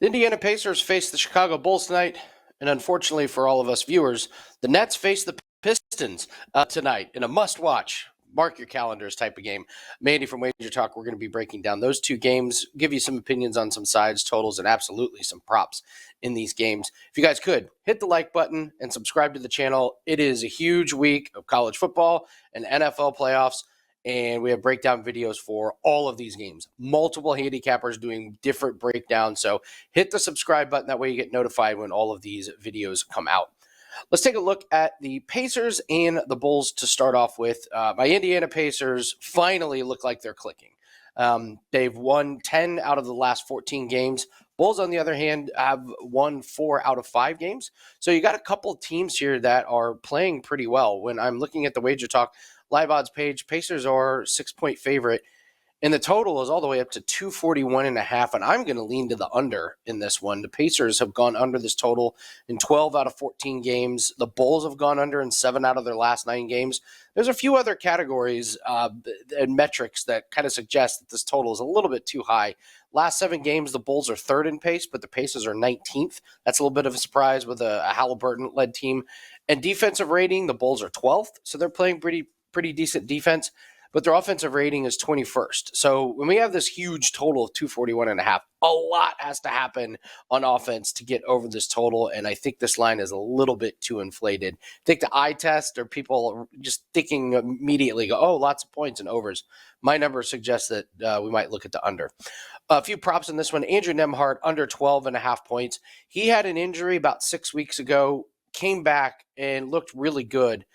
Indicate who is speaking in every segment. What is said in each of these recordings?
Speaker 1: The Indiana Pacers face the Chicago Bulls tonight, and unfortunately for all of us viewers, the Nets face the Pistons tonight in a must-watch, mark your calendars type of game. Mandy from WagerTalk, we're going to be breaking down those two games, give you some opinions on some sides, totals, and absolutely some props in these games. If you guys could, hit the like button and subscribe to the channel. It is a huge week of college football and NFL playoffs, and we have breakdown videos for all of these games. Multiple handicappers doing different breakdowns, so hit the subscribe button. That way you get notified when all of these videos come out. Let's take a look at the Pacers and the Bulls to start off with. My Indiana Pacers finally look like they're clicking. They've won 10 out of the last 14 games. Bulls, on the other hand, have won 4 out of 5 games. So you got a couple of teams here that are playing pretty well. When I'm looking at the WagerTalk live odds page, Pacers are 6-point favorite. And the total is all the way up to 241.5, and I'm going to lean to the under in this one. The Pacers have gone under this total in 12 out of 14 games. The Bulls have gone under in 7 out of their last 9 games. There's a few other categories and metrics that kind of suggest that this total is a little bit too high. Last 7 games, the Bulls are third in pace, but the Pacers are 19th. That's a little bit of a surprise with a Halliburton-led team. And defensive rating, the Bulls are 12th, so they're playing pretty decent defense. But their offensive rating is 21st. So when we have this huge total of 241.5, a lot has to happen on offense to get over this total. And I think this line is a little bit too inflated. Take the eye test, or people just thinking immediately, go, oh, lots of points and overs. My number suggests that we might look at the under. A few props in this one. Andrew Nembhard, under 12.5 points. He had an injury about 6 weeks ago, came back and looked really good,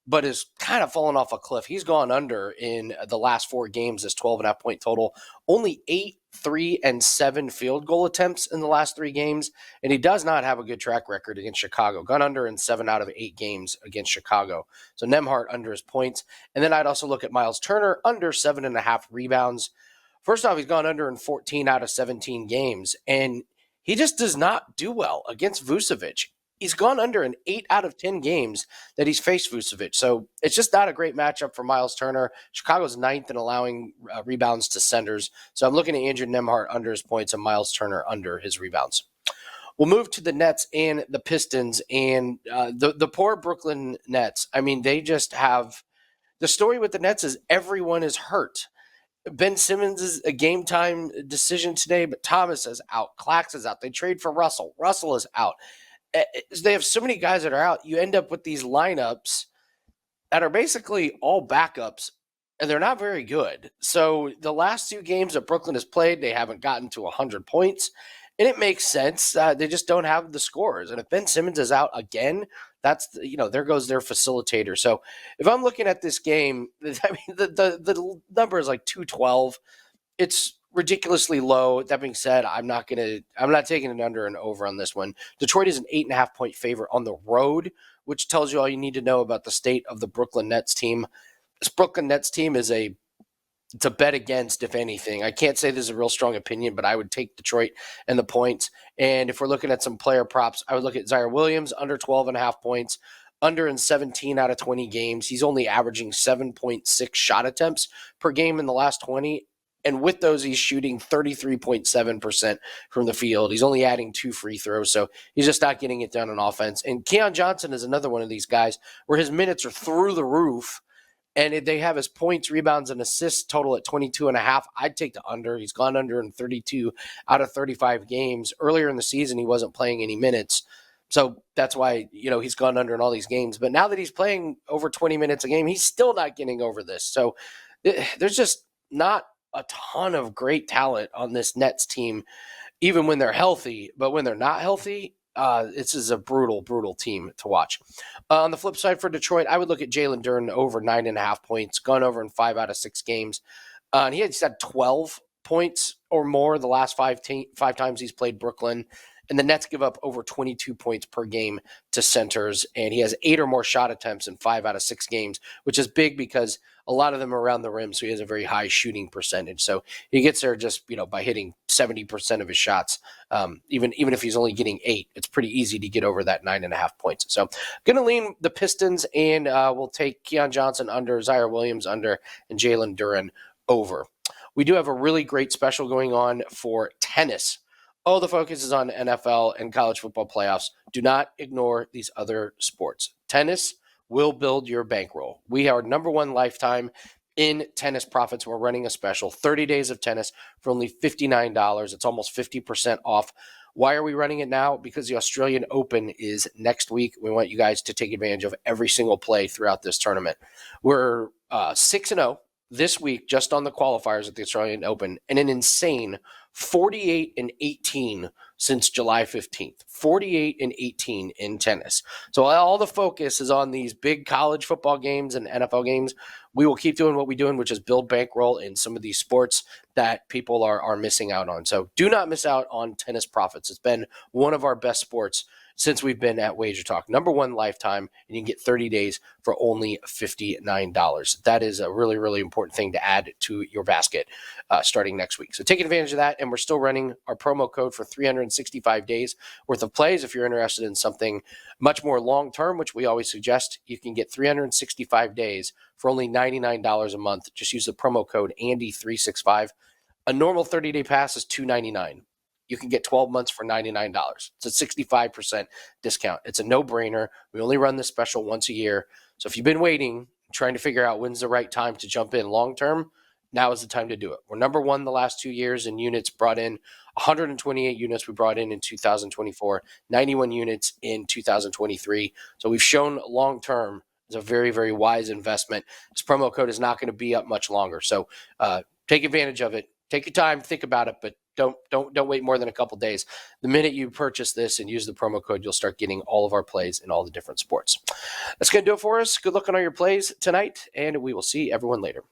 Speaker 1: but is kind of fallen off a cliff. He's gone under in the last 4 games, this 12.5 point total. Only 8, 3, and 7 field goal attempts in the last 3 games, and he does not have a good track record against Chicago. Gone under in 7 out of 8 games against Chicago. So Nembhard under his points. And then I'd also look at Miles Turner, under 7.5 rebounds. First off, he's gone under in 14 out of 17 games, and he just does not do well against Vucevic. He's gone under in 8 out of 10 games that he's faced Vucevic. So it's just not a great matchup for Miles Turner. Chicago's 9th in allowing rebounds to centers. So I'm looking at Andrew Nembhard under his points and Miles Turner under his rebounds. We'll move to the Nets and the Pistons. And the poor Brooklyn Nets, I mean, they just have – the story with the Nets is everyone is hurt. Ben Simmons is a game time decision today, but Thomas is out. Clax is out. They trade for Russell. Russell is out. They have so many guys that are out. You end up with these lineups that are basically all backups, and they're not very good. So the last 2 games that Brooklyn has played, they haven't gotten to 100 points, and it makes sense. They just don't have the scores. And if Ben Simmons is out again, that's there goes their facilitator. So if I'm looking at this game, I mean the number is like 212. It's ridiculously low. That being said, I'm not taking an under and over on this one. Detroit is an 8.5 point favorite on the road, which tells you all you need to know about the state of the Brooklyn Nets team. This Brooklyn Nets team is it's a bet against, if anything. I can't say this is a real strong opinion, but I would take Detroit and the points. And if we're looking at some player props, I would look at Zaire Williams under 12.5 points, under in 17 out of 20 games. He's only averaging 7.6 shot attempts per game in the last 20. And with those, he's shooting 33.7% from the field. He's only adding 2 free throws, so he's just not getting it done on offense. And Keon Johnson is another one of these guys where his minutes are through the roof, and they have his points, rebounds, and assists total at 22.5. I'd take the under. He's gone under in 32 out of 35 games. Earlier in the season, he wasn't playing any minutes, so that's why he's gone under in all these games. But now that he's playing over 20 minutes a game, he's still not getting over this. So there's just not a ton of great talent on this Nets team, even when they're healthy. But when they're not healthy, this is a brutal, brutal team to watch. On the flip side for Detroit, I would look at Jalen Duren over 9.5 points, gone over in 5 out of 6 games. And he had 12 points or more the last 5 times he's played Brooklyn. And the Nets give up over 22 points per game to centers. And he has 8 or more shot attempts in 5 out of 6 games, which is big because a lot of them are around the rim. So he has a very high shooting percentage. So he gets there just, by hitting 70% of his shots. Even if he's only getting 8, it's pretty easy to get over that 9.5 points. So going to lean the Pistons, and we'll take Keon Johnson under, Zaire Williams under, and Jalen Duren over. We do have a really great special going on for tennis All the focus is on NFL and college football playoffs. Do not ignore these other sports. Tennis will build your bankroll. We are number one lifetime in tennis profits. We're running a special 30 days of tennis for only $59. It's almost 50% off. Why are we running it now? Because the Australian Open is next week. We want you guys to take advantage of every single play throughout this tournament. We're 6-0 this week just on the qualifiers at the Australian Open, and an insane 48-18 since July 15th. 48-18 in tennis. So all the focus is on these big college football games and NFL games. We will keep doing what we're doing, which is build bankroll in some of these sports that people are missing out on. So do not miss out on tennis profits. It's been one of our best sports since we've been at WagerTalk. Number one lifetime, and you can get 30 days for only $59. That is a really, really important thing to add to your basket starting next week. So take advantage of that, and we're still running our promo code for 365 days worth of plays. If you're interested in something much more long-term, which we always suggest, you can get 365 days for only $99 a month. Just use the promo code Andy365. A normal 30-day pass is $299. You can get 12 months for $99. It's a 65% discount. It's a no-brainer. We only run this special once a year. So if you've been waiting, trying to figure out when's the right time to jump in long-term, now is the time to do it. We're number one the last 2 years in units brought in. 128 units we brought in 2024, 91 units in 2023. So we've shown long-term is a very, very wise investment. This promo code is not going to be up much longer. So take advantage of it. Take your time, think about it, but don't wait more than a couple days. The minute you purchase this and use the promo code, you'll start getting all of our plays in all the different sports. That's going to do it for us. Good luck on all your plays tonight, and we will see everyone later.